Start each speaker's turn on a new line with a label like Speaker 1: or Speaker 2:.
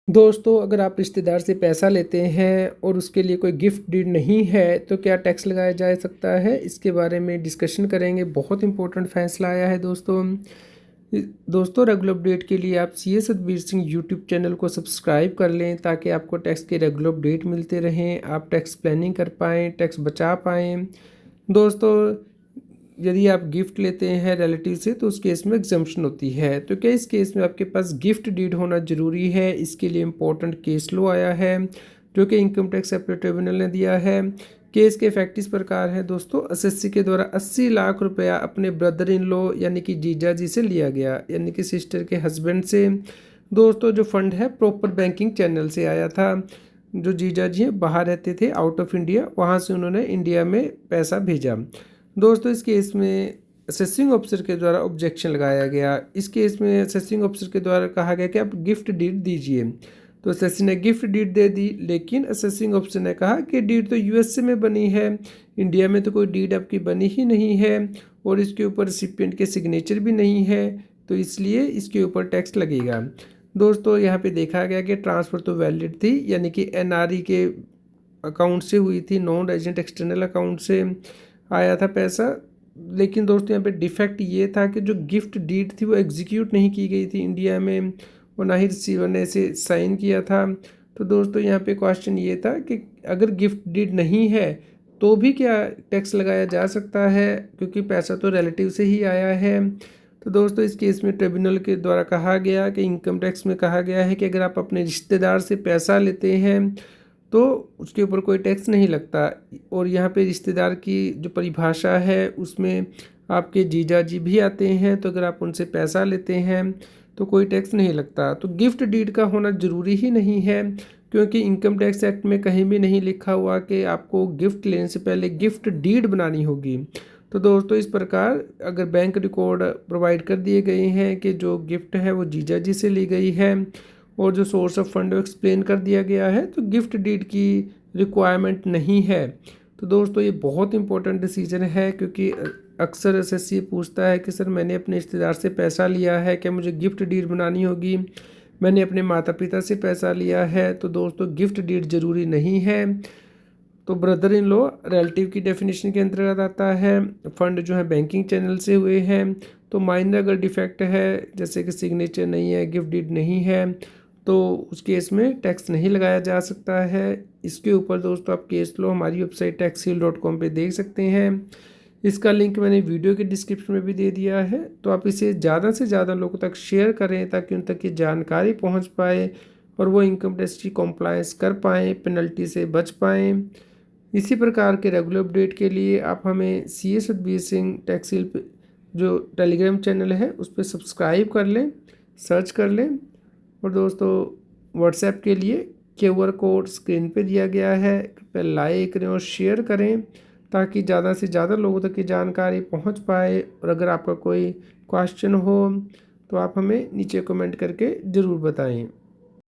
Speaker 1: दोस्तों, अगर आप रिश्तेदार से पैसा लेते हैं और उसके लिए कोई गिफ्ट डीड नहीं है तो क्या टैक्स लगाया जा सकता है, इसके बारे में डिस्कशन करेंगे। बहुत इंपॉर्टेंट फैसला आया है दोस्तों रेगुलर अपडेट के लिए आप सी ए सतबीर सिंह यूट्यूब चैनल को सब्सक्राइब कर लें ताकि आपको टैक्स के रेगुलर अपडेट मिलते रहें, आप टैक्स प्लानिंग कर पाएँ, टैक्स बचा पाएँ। दोस्तों, यदि आप गिफ्ट लेते हैं रिलेटिव से तो उस केस में एग्जम्पशन होती है। तो क्या इस केस में आपके पास गिफ्ट डीड होना ज़रूरी है, इसके लिए इम्पोर्टेंट केस लो आया है जो कि इनकम टैक्स अपील ट्रिब्यूनल ने दिया है। केस के फैक्ट इस प्रकार है दोस्तों, एसएससी के द्वारा 80 लाख रुपया अपने ब्रदर इन लॉ यानी कि जीजा जी से लिया गया, यानी कि सिस्टर के हस्बैंड से। दोस्तों, जो फंड है प्रॉपर बैंकिंग चैनल से आया था। जो जीजा जी हैं बाहर रहते थे आउट ऑफ इंडिया, वहाँ से उन्होंने इंडिया में पैसा भेजा। दोस्तों, इस केस में असेसिंग ऑफिसर के द्वारा ऑब्जेक्शन लगाया गया। इस केस में असेसिंग ऑफिसर के द्वारा कहा गया कि आप गिफ्ट डीड दीजिए, तो असेसी ने गिफ्ट डीड दे दी, लेकिन असेसिंग ऑफिसर ने कहा कि डीड तो यूएसए में बनी है, इंडिया में तो कोई डीड आपकी बनी ही नहीं है और इसके ऊपर रिसिपिएंट के सिग्नेचर भी नहीं है, तो इसलिए इसके ऊपर टैक्स लगेगा। दोस्तों, यहाँ पे देखा गया कि ट्रांसफ़र तो वैलिड थी, यानी कि एनआरई के अकाउंट से हुई थी, नॉन रेजिडेंट एक्सटर्नल अकाउंट से आया था पैसा। लेकिन दोस्तों, यहाँ पे डिफेक्ट ये था कि जो गिफ्ट डीड थी वो एग्जीक्यूट नहीं की गई थी इंडिया में और ना ही रिसीवर ने इसे साइन किया था। तो दोस्तों, यहाँ पे क्वेश्चन ये था कि अगर गिफ्ट डीड नहीं है तो भी क्या टैक्स लगाया जा सकता है, क्योंकि पैसा तो रिलेटिव से ही आया है। तो दोस्तों, इस केस में ट्रिब्यूनल के द्वारा कहा गया कि इनकम टैक्स में कहा गया है कि अगर आप अपने रिश्तेदार से पैसा लेते हैं तो उसके ऊपर कोई टैक्स नहीं लगता। और यहाँ पे रिश्तेदार की जो परिभाषा है उसमें आपके जीजा जी भी आते हैं, तो अगर आप उनसे पैसा लेते हैं तो कोई टैक्स नहीं लगता। तो गिफ्ट डीड का होना ज़रूरी ही नहीं है, क्योंकि इनकम टैक्स एक्ट में कहीं भी नहीं लिखा हुआ कि आपको गिफ्ट लेने से पहले गिफ्ट डीड बनानी होगी। तो दोस्तों, इस प्रकार अगर बैंक रिकॉर्ड प्रोवाइड कर दिए गए हैं कि जो गिफ्ट है वो जीजा जी से ली गई है और जो सोर्स ऑफ फंड एक्सप्लेन कर दिया गया है, तो गिफ्ट डीड की रिक्वायरमेंट नहीं है। तो दोस्तों, ये बहुत इंपॉर्टेंट डिसीजन है, क्योंकि अक्सर एसएससी पूछता है कि सर मैंने अपने रिश्तेदार से पैसा लिया है, क्या मुझे गिफ्ट डीड बनानी होगी। मैंने अपने माता पिता से पैसा लिया है, तो दोस्तों गिफ्ट डीड ज़रूरी नहीं है। तो ब्रदर इन लॉ रिलेटिव की डेफिनेशन के अंतर्गत आता है। फंड जो है बैंकिंग चैनल से हुए हैं, तो माइनर अगर डिफेक्ट है जैसे कि सिग्नेचर नहीं है, गिफ्ट डीड नहीं है, तो उस केस में टैक्स नहीं लगाया जा सकता है। इसके ऊपर दोस्तों आप केस लो हमारी वेबसाइट taxseal.com पे देख सकते हैं। इसका लिंक मैंने वीडियो के डिस्क्रिप्शन में भी दे दिया है, तो आप इसे ज़्यादा से ज़्यादा लोगों तक शेयर करें ताकि उन तक ये जानकारी पहुंच पाए और वो इनकम टैक्स की कॉम्प्लायंस कर पाएँ, पेनल्टी से बच पाएँ। इसी प्रकार के रेगुलर अपडेट के लिए आप हमें सी ए सतबीर सिंह टैक्सील पे जो टेलीग्राम चैनल है उस पर सब्सक्राइब कर लें, सर्च कर लें। और दोस्तों, व्हाट्सएप के लिए QR कोड स्क्रीन पे दिया गया है, कृपया लाइक करें और शेयर करें ताकि ज़्यादा से ज़्यादा लोगों तक ये जानकारी पहुंच पाए। और अगर आपका कोई क्वेश्चन हो तो आप हमें नीचे कमेंट करके ज़रूर बताएं।